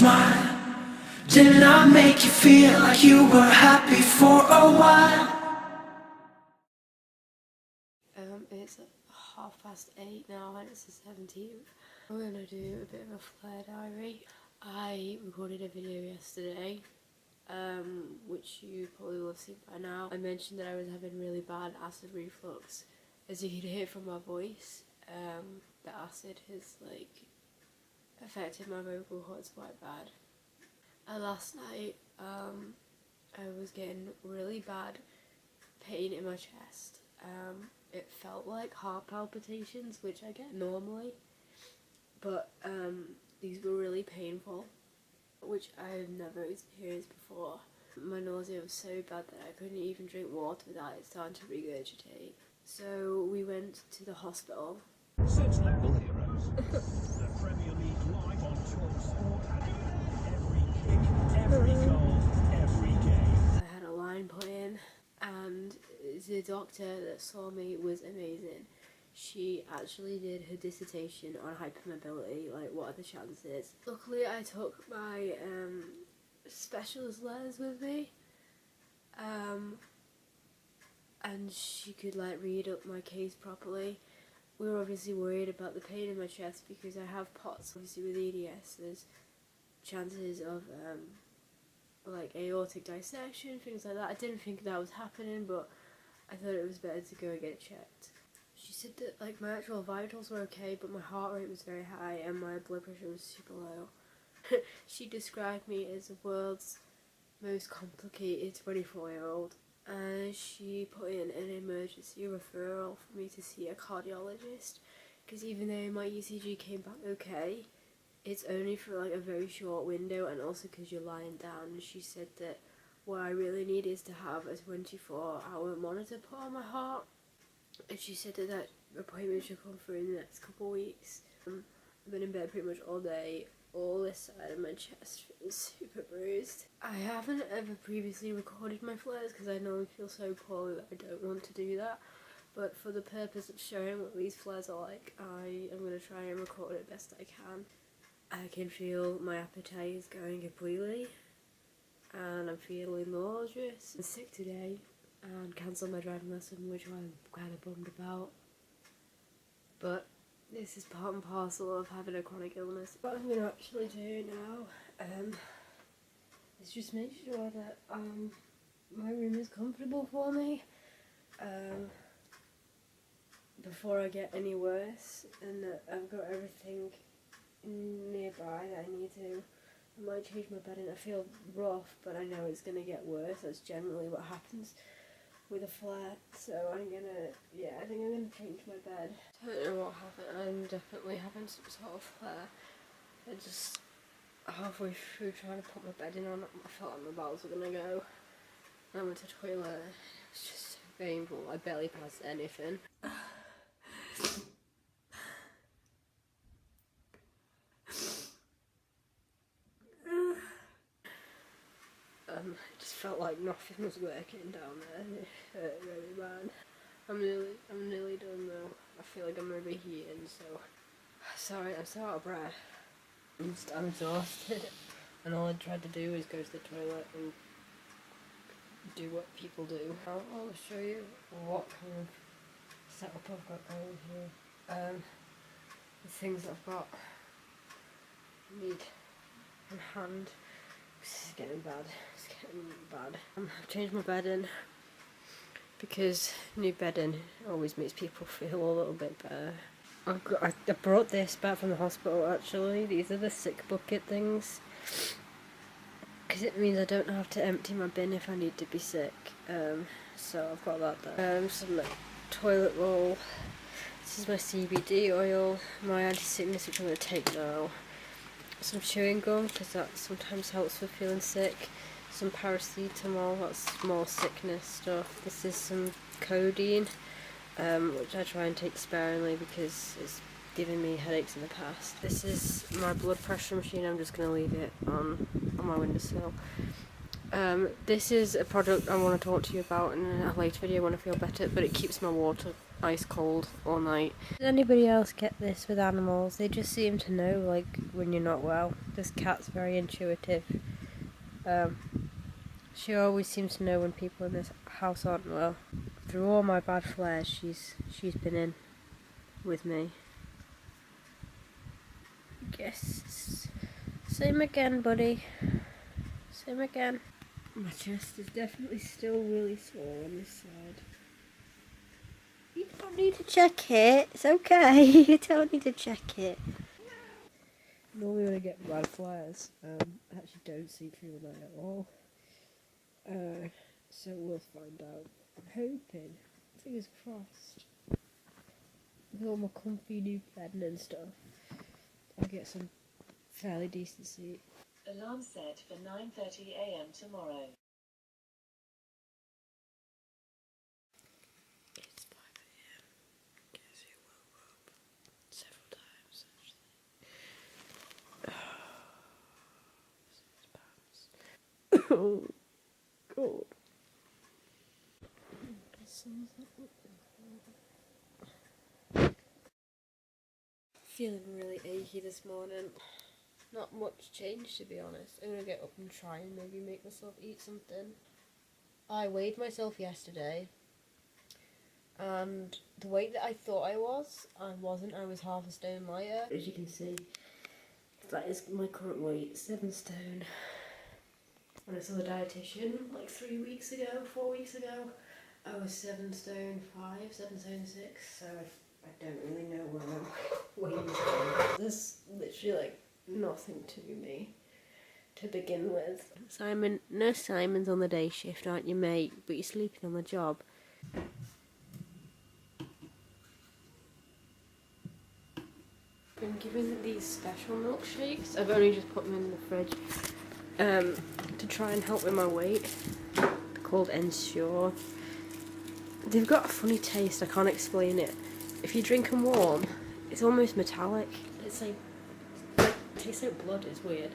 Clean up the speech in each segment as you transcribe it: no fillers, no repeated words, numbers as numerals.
smile? Didn't I make you feel like you were happy for a while? It's 8:30 now and it's the 17th. I'm gonna do a bit of a flare diary. I recorded a video yesterday, which you probably will have seen by now. I mentioned that I was having really bad acid reflux. As you can hear from my voice, the acid has affected my vocal cords quite bad. And last night, I was getting really bad pain in my chest. It felt like heart palpitations, which I get normally, but these were really painful, which I've never experienced before. My nausea was so bad that I couldn't even drink water without it starting to regurgitate. So we went to the hospital. Such local heroes. The Premier League live on TalkSport and every kick, every goal, every game. I had a line put in, and the doctor that saw me was amazing. She actually did her dissertation on hypermobility, like what are the chances. Luckily I took my specialist letters with me, and she could read up my case properly. We were obviously worried about the pain in my chest because I have POTS. Obviously with EDS there's chances of aortic dissection, things like that. I didn't think that was happening, but I thought it was better to go and get it checked. She said that my actual vitals were okay, but my heart rate was very high and my blood pressure was super low. She described me as the world's most complicated 24-year-old, and she put in an emergency referral for me to see a cardiologist, because even though my ECG came back okay, it's only for a very short window, and also because you're lying down. And she said that what I really need is to have a 24-hour monitor put on my heart, and she said that appointment should come through in the next couple of weeks. I've been in bed pretty much all day. All this side of my chest feels super bruised. I haven't ever previously recorded my flares because I normally feel so poorly that I don't want to do that. But for the purpose of showing what these flares are like, I am going to try and record it best I can. I can feel my appetite is going completely, and I'm feeling nauseous. I'm sick today and cancelled my driving lesson, which I'm kind of bummed about. But this is part and parcel of having a chronic illness. What I'm going to actually do now is just make sure that my room is comfortable for me before I get any worse, and that I've got everything nearby that I need to. I might change my bedding. I feel rough, but I know it's going to get worse. That's generally what happens with a flare. So I think I'm going to change my bed. I don't know what happened. I'm definitely having some sort of flare. I just halfway through trying to put my bedding on, I felt like my bowels were going to go. I went to the toilet. It was just so painful. I barely passed anything. It just felt like nothing was working down there. It hurt really bad. I'm nearly done though. I feel like I'm overheating, so sorry, I'm so out of breath. I'm exhausted, and all I tried to do is go to the toilet and do what people do. I'll show you what kind of setup I've got going here. The things I've got need in hand. This is getting bad. It's getting bad. I've changed my bedding because new bedding always makes people feel a little bit better. I brought this back from the hospital actually. These are the sick bucket things, because it means I don't have to empty my bin if I need to be sick. So I've got that there. Some toilet roll. This is my CBD oil, my anti-sickness, which I'm going to take now. Some chewing gum, because that sometimes helps with feeling sick. Some paracetamol, that's more sickness stuff. This is some codeine, which I try and take sparingly because it's given me headaches in the past. This is my blood pressure machine. I'm just going to leave it on my windowsill. This is a product I want to talk to you about in a later video when I feel better, but it keeps my water ice cold all night. Does anybody else get this with animals? They just seem to know, like, when you're not well. This cat's very intuitive. She always seems to know when people in this house aren't well. Through all my bad flares, she's been in with me. Yes. Same again, buddy. Same again. My chest is definitely still really sore on this side. You don't need to check it. It's okay. You don't need to check it. Normally when I get bad flares, I actually don't see through the night at all. So we'll find out. I'm hoping, fingers crossed, with all my comfy new bedding and stuff, I'll get some fairly decent sleep. Alarm set for 9:30 a.m. tomorrow. It's 5 a.m. Guess who woke up several times actually. Oh god. Feeling really achy this morning. Not much change, to be honest. I'm gonna get up and try and maybe make myself eat something. I weighed myself yesterday, and the weight that I thought I wasn't. I was half a stone lighter. As you can see, that is my current weight, 7 stone. When I saw the dietitian like 4 weeks ago, I was 7 stone 5, 7 stone 6, so I don't really know where I'm weighing from. There's literally like nothing to me to begin with. Nurse Simon's on the day shift, aren't you, mate? But you're sleeping on the job. Been given these special milkshakes. I've only just put them in the fridge to try and help with my weight. They're called Ensure. They've got a funny taste, I can't explain it. If you drink them warm, it's almost metallic. It's like it tastes like blood, it's weird.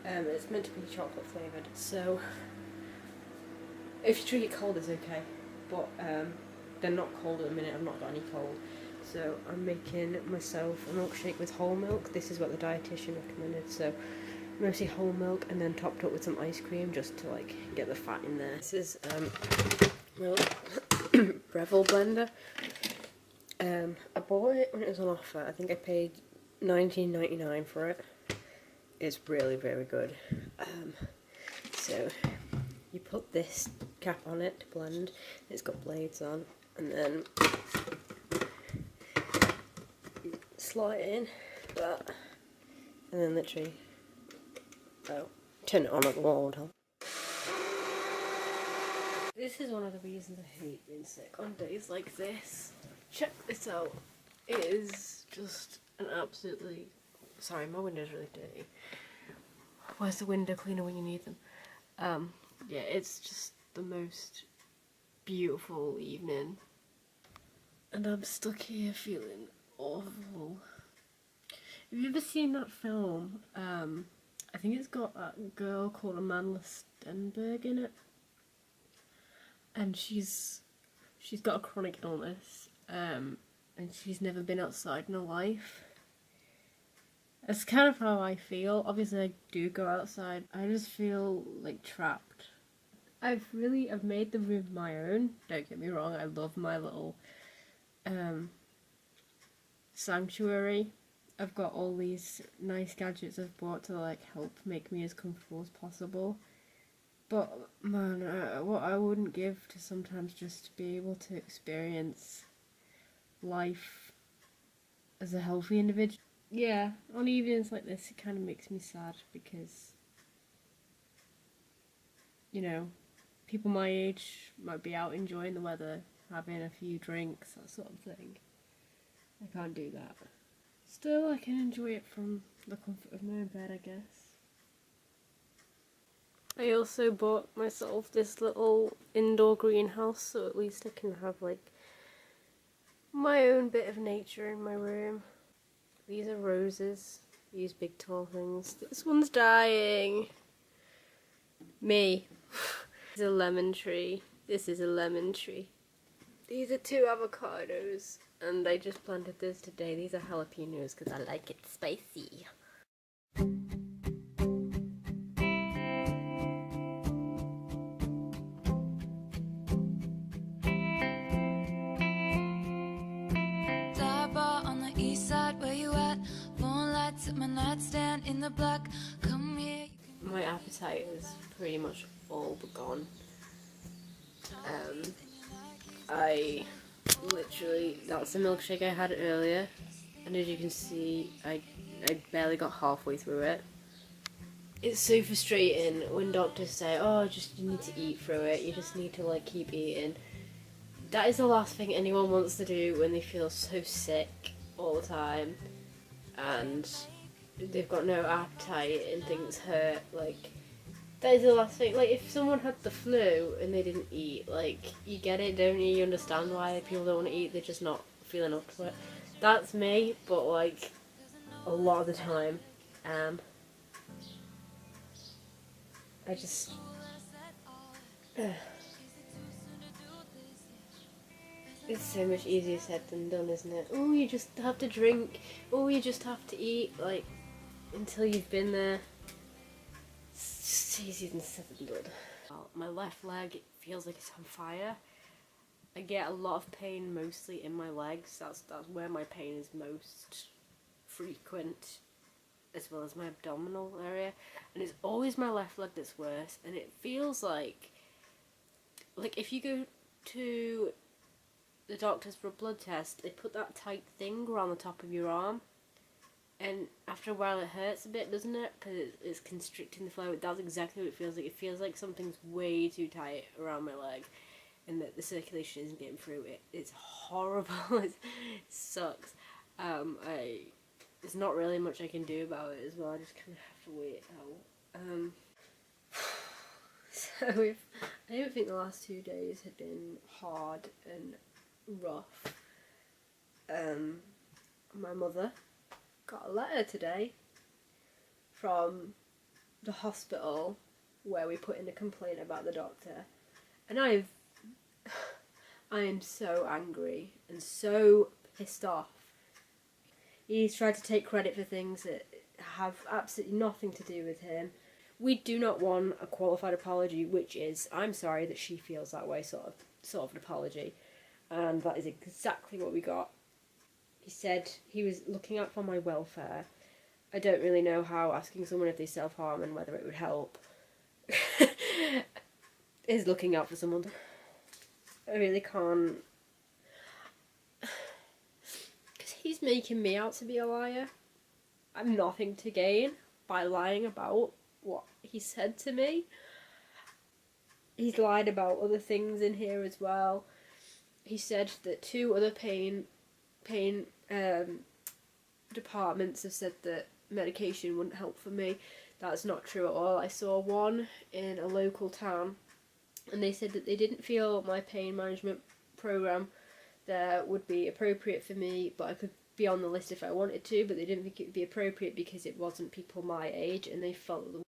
It's meant to be chocolate flavoured, so if you drink it cold it's okay. But they're not cold at the minute, I've not got any cold. So I'm making myself a milkshake with whole milk. This is what the dietitian recommended, so mostly whole milk and then topped up with some ice cream just to like get the fat in there. This is my Breville blender. I bought it when it was on offer. I think I paid $19.99 for it. It's really very good. So you put this cap on it to blend. It's got blades on, and then you slot it in that, and then literally turn it on at the wall would help. This is one of the reasons I hate being sick on days like this. Check this out. It is just an absolutely... Sorry, my window's really dirty. Where's the window cleaner when you need them? Yeah, it's just the most beautiful evening. And I'm stuck here feeling awful. Have you ever seen that film? I think it's got that girl called Amanda Stenberg in it. And she's got a chronic illness, and she's never been outside in her life. That's kind of how I feel. Obviously I do go outside. I just feel like trapped. I've made the room my own, don't get me wrong, I love my little sanctuary. I've got all these nice gadgets I've bought to like help make me as comfortable as possible. But man, what I wouldn't give to sometimes just to be able to experience life as a healthy individual. Yeah, on evenings like this it kind of makes me sad because, you know, people my age might be out enjoying the weather, having a few drinks, that sort of thing. I can't do that. Still, I can enjoy it from the comfort of my own bed, I guess. I also bought myself this little indoor greenhouse, so at least I can have like my own bit of nature in my room. These are roses, these big tall things. This one's dying. Me. This is a lemon tree. This is a lemon tree. These are 2 avocados, and I just planted this today. These are jalapenos because I like it spicy. On the east side, where you at? Phone lights at my nightstand in the black. Come here. My appetite is pretty much all but gone. I literally, that's the milkshake I had earlier, and as you can see, I barely got halfway through it. It's so frustrating when doctors say, oh, just you need to eat through it, you just need to like keep eating. That is the last thing anyone wants to do when they feel so sick all the time and they've got no appetite and things hurt. Like, that is the last thing. Like, if someone had the flu and they didn't eat, like, you get it, don't you? You understand why people don't want to eat, they're just not feeling up to it. That's me, but like, a lot of the time, I just... It's so much easier said than done, isn't it? Oh, you just have to drink. Oh, you just have to eat. Like, until you've been there. It's easier than said than done. Well, my left leg, it feels like it's on fire. I get a lot of pain mostly in my legs. That's where my pain is most frequent, as well as my abdominal area. And it's always my left leg that's worse. And it feels like if you go to the doctors for a blood test, they put that tight thing around the top of your arm, and after a while it hurts a bit, doesn't it? Because it's constricting the flow. That's exactly what it feels like. It feels like something's way too tight around my leg and that the circulation isn't getting through it. It's horrible. It sucks. There's not really much I can do about it as well. I just kind of have to wait it out. So I don't think the last 2 days have been hard and rough. My mother got a letter today from the hospital where we put in a complaint about the doctor, and I am so angry and so pissed off. He's tried to take credit for things that have absolutely nothing to do with him. We do not want a qualified apology, which is, I'm sorry that she feels that way, sort of an apology. And that is exactly what we got. He said he was looking out for my welfare. I don't really know how asking someone if they self-harm and whether it would help is looking out for someone. I really can't. Because he's making me out to be a liar. I've nothing to gain by lying about what he said to me. He's lied about other things in here as well. He said that 2 other pain departments have said that medication wouldn't help for me. That's not true at all. I saw one in a local town, and they said that they didn't feel my pain management program there would be appropriate for me, but I could be on the list if I wanted to, but they didn't think it would be appropriate because it wasn't people my age, and they felt the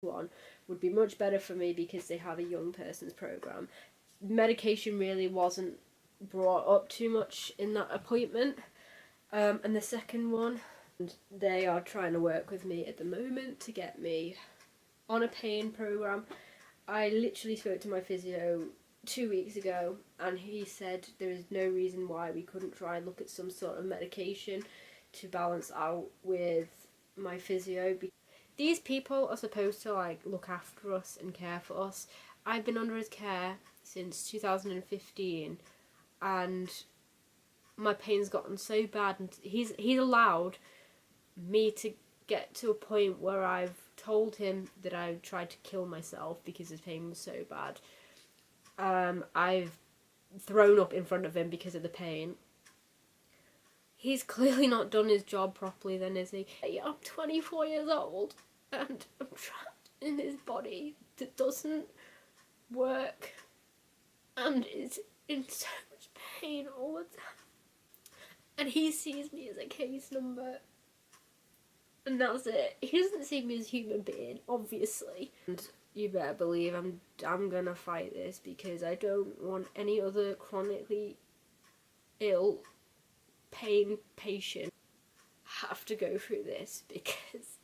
one would be much better for me because they have a young person's program. Medication really wasn't brought up too much in that appointment. And the second one, they are trying to work with me at the moment to get me on a pain program. I literally spoke to my physio 2 weeks ago, and he said there is no reason why we couldn't try and look at some sort of medication to balance out with my physio. These people are supposed to like look after us and care for us. I've been under his care since 2015, and my pain's gotten so bad, and he's allowed me to get to a point where I've told him that I tried to kill myself because his pain was so bad. I've thrown up in front of him because of the pain. He's clearly not done his job properly then, is he? I'm 24 years old and I'm trapped in his body that doesn't work and is in so much pain all the time. And he sees me as a case number. And that's it. He doesn't see me as a human being, obviously. And you better believe I'm gonna fight this, because I don't want any other chronically ill pain patient have to go through this, because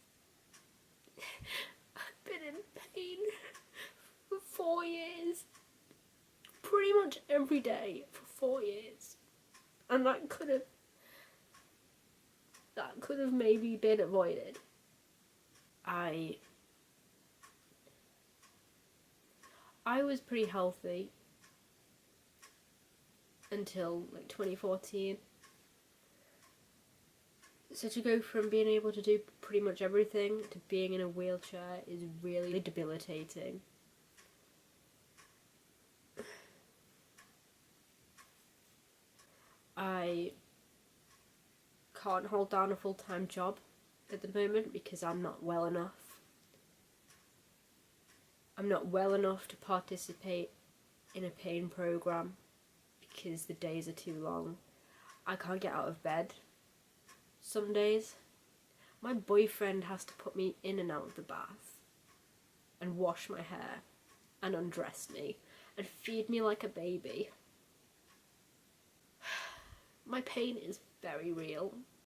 I've been in pain for 4 years, pretty much every day for 4 years, and that could have maybe been avoided. I was pretty healthy until like 2014. So to go from being able to do pretty much everything to being in a wheelchair is really debilitating. I can't hold down a full-time job at the moment because I'm not well enough. I'm not well enough to participate in a pain program because the days are too long. I can't get out of bed some days. My boyfriend has to put me in and out of the bath and wash my hair and undress me and feed me like a baby. My pain is very real.